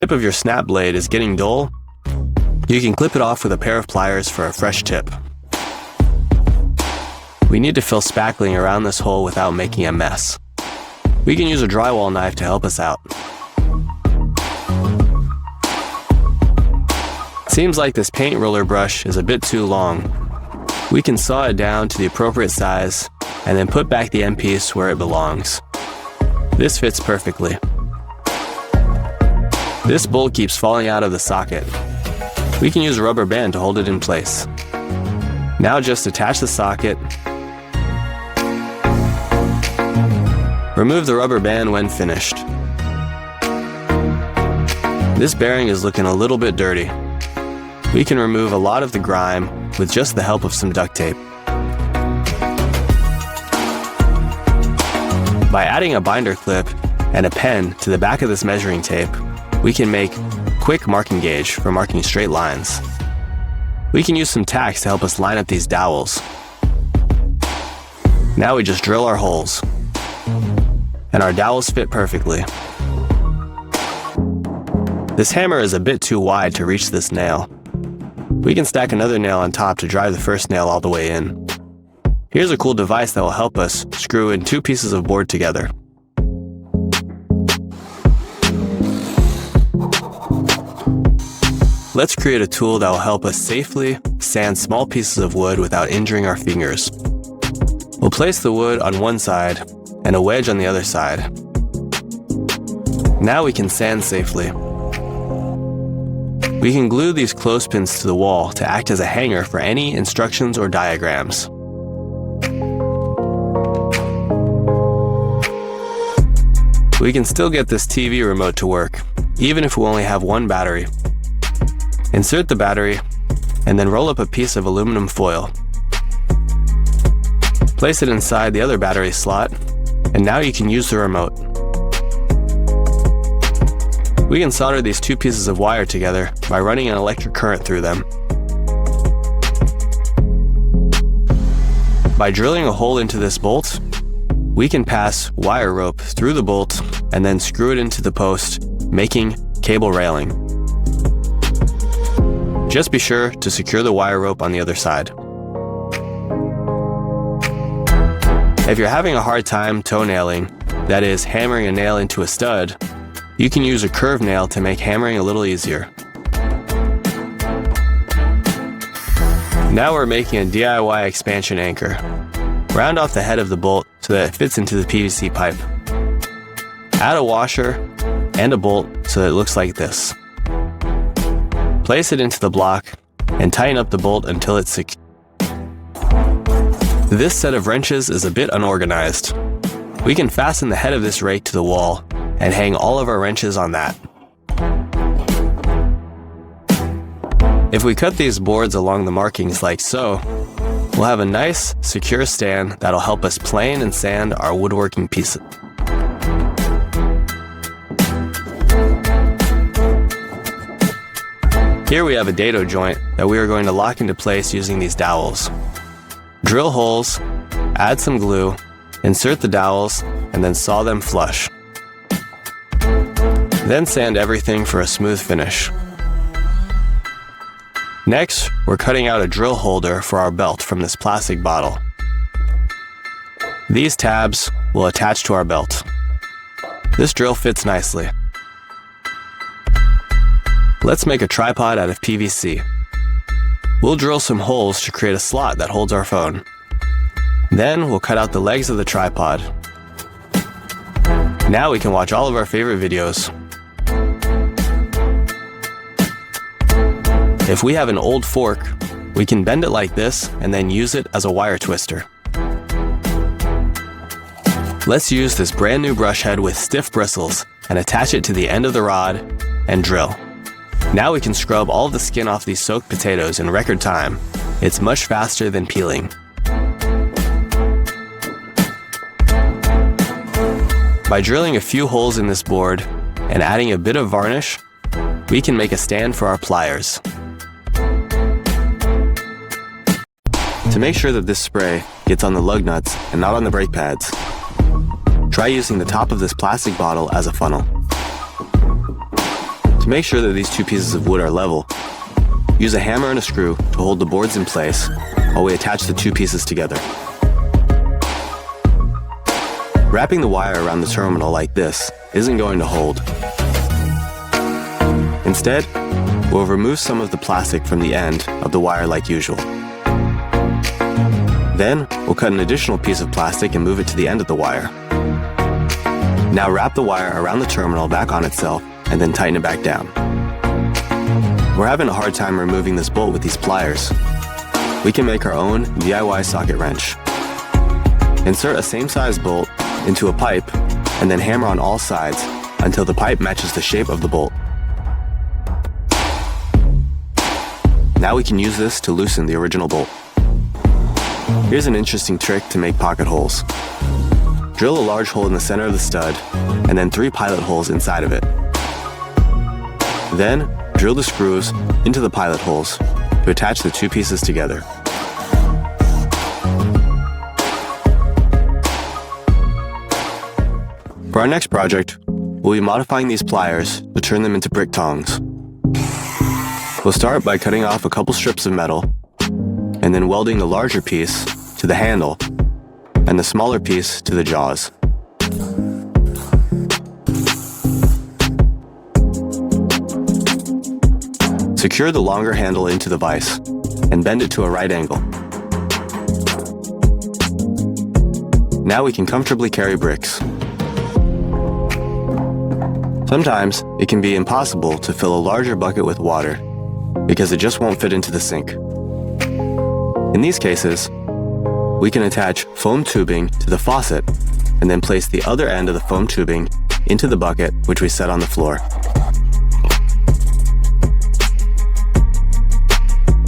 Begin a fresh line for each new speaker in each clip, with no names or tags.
tip of your snap blade is getting dull, you can clip it off with a pair of pliers for a fresh tip. We need to fill spackling around this hole without making a mess. We can use a drywall knife to help us out. Seems like this paint roller brush is a bit too long. We can saw it down to the appropriate size and then put back the end piece where it belongs. This fits perfectly. This bolt keeps falling out of the socket. We can use a rubber band to hold it in place. Now just attach the socket. Remove the rubber band when finished. This bearing is looking a little bit dirty. We can remove a lot of the grime with just the help of some duct tape. By adding a binder clip and a pen to the back of this measuring tape, we can make quick marking gauge for marking straight lines. We can use some tacks to help us line up these dowels. Now we just drill our holes, and our dowels fit perfectly. This hammer is a bit too wide to reach this nail. We can stack another nail on top to drive the first nail all the way in. Here's a cool device that will help us screw in two pieces of board together. Let's create a tool that will help us safely sand small pieces of wood without injuring our fingers. We'll place the wood on one side and a wedge on the other side. Now we can sand safely. We can glue these clothespins to the wall to act as a hanger for any instructions or diagrams. We can still get this TV remote to work, even if we only have one battery. Insert the battery, and then roll up a piece of aluminum foil. Place it inside the other battery slot, and now you can use the remote. We can solder these two pieces of wire together by running an electric current through them. By drilling a hole into this bolt, we can pass wire rope through the bolt and then screw it into the post, making cable railing. Just be sure to secure the wire rope on the other side. If you're having a hard time toenailing, that is, hammering a nail into a stud, you can use a curved nail to make hammering a little easier. Now we're making a DIY expansion anchor. Round off the head of the bolt so that it fits into the PVC pipe. Add a washer and a bolt so that it looks like this. Place it into the block and tighten up the bolt until it's secure. This set of wrenches is a bit unorganized. We can fasten the head of this rake to the wall and hang all of our wrenches on that. If we cut these boards along the markings like so, we'll have a nice, secure stand that'll help us plane and sand our woodworking pieces. Here we have a dado joint that we are going to lock into place using these dowels. Drill holes, add some glue, insert the dowels, and then saw them flush. Then sand everything for a smooth finish. Next, we're cutting out a drill holder for our belt from this plastic bottle. These tabs will attach to our belt. This drill fits nicely. Let's make a tripod out of PVC. We'll drill some holes to create a slot that holds our phone. Then we'll cut out the legs of the tripod. Now we can watch all of our favorite videos. If we have an old fork, we can bend it like this and then use it as a wire twister. Let's use this brand new brush head with stiff bristles and attach it to the end of the rod and drill. Now we can scrub all the skin off these soaked potatoes in record time. It's much faster than peeling. By drilling a few holes in this board and adding a bit of varnish, we can make a stand for our pliers. To make sure that this spray gets on the lug nuts and not on the brake pads, try using the top of this plastic bottle as a funnel. To make sure that these two pieces of wood are level, use a hammer and a screw to hold the boards in place while we attach the two pieces together. Wrapping the wire around the terminal like this isn't going to hold. Instead, we'll remove some of the plastic from the end of the wire like usual. Then, we'll cut an additional piece of plastic and move it to the end of the wire. Now wrap the wire around the terminal back on itself and then tighten it back down. We're having a hard time removing this bolt with these pliers. We can make our own DIY socket wrench. Insert a same-size bolt into a pipe and then hammer on all sides until the pipe matches the shape of the bolt. Now we can use this to loosen the original bolt. Here's an interesting trick to make pocket holes. Drill a large hole in the center of the stud and then 3 pilot holes inside of it. Then, drill the screws into the pilot holes to attach the two pieces together. For our next project, we'll be modifying these pliers to turn them into brick tongs. We'll start by cutting off a couple strips of metal and then welding the larger piece to the handle and the smaller piece to the jaws. Secure the longer handle into the vise and bend it to a right angle. Now we can comfortably carry bricks. Sometimes it can be impossible to fill a larger bucket with water because it just won't fit into the sink. In these cases, we can attach foam tubing to the faucet and then place the other end of the foam tubing into the bucket which we set on the floor.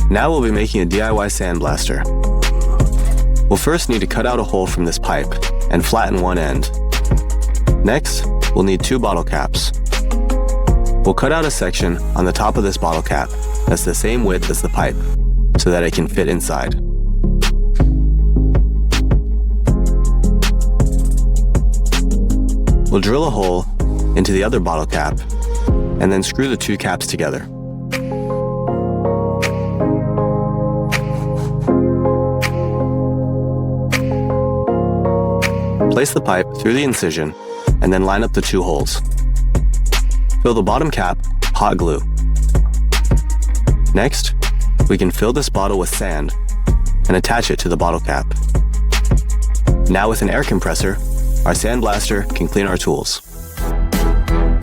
Now we'll be making a DIY sandblaster. We'll first need to cut out a hole from this pipe and flatten one end. Next, we'll need 2 bottle caps. We'll cut out a section on the top of this bottle cap that's the same width as the pipe so that it can fit inside. We'll drill a hole into the other bottle cap and then screw the 2 caps together. Place the pipe through the incision and then line up the 2 holes. Fill the bottom cap with hot glue. Next, we can fill this bottle with sand and attach it to the bottle cap. Now with an air compressor, our sandblaster can clean our tools.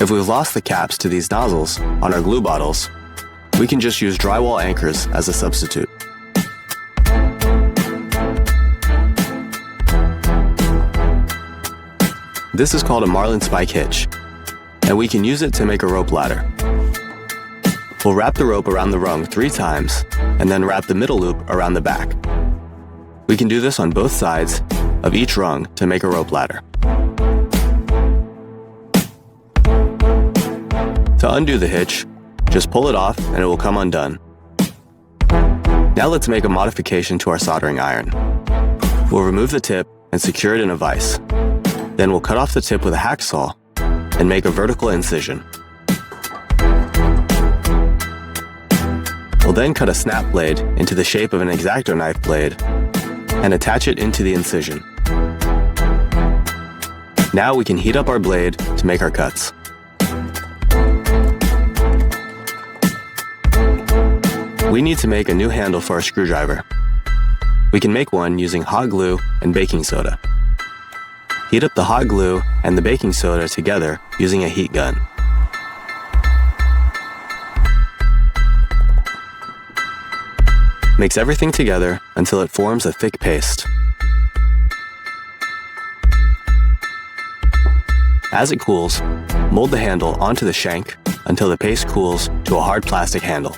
If we've lost the caps to these nozzles on our glue bottles, we can just use drywall anchors as a substitute. This is called a marlin spike hitch, and we can use it to make a rope ladder. We'll wrap the rope around the rung 3 times, and then wrap the middle loop around the back. We can do this on both sides of each rung to make a rope ladder. To undo the hitch, just pull it off and it will come undone. Now let's make a modification to our soldering iron. We'll remove the tip and secure it in a vise. Then we'll cut off the tip with a hacksaw and make a vertical incision. We'll then cut a snap blade into the shape of an X-Acto knife blade and attach it into the incision. Now we can heat up our blade to make our cuts. We need to make a new handle for our screwdriver. We can make one using hot glue and baking soda. Heat up the hot glue and the baking soda together using a heat gun. Mix everything together until it forms a thick paste. As it cools, mold the handle onto the shank until the paste cools to a hard plastic handle.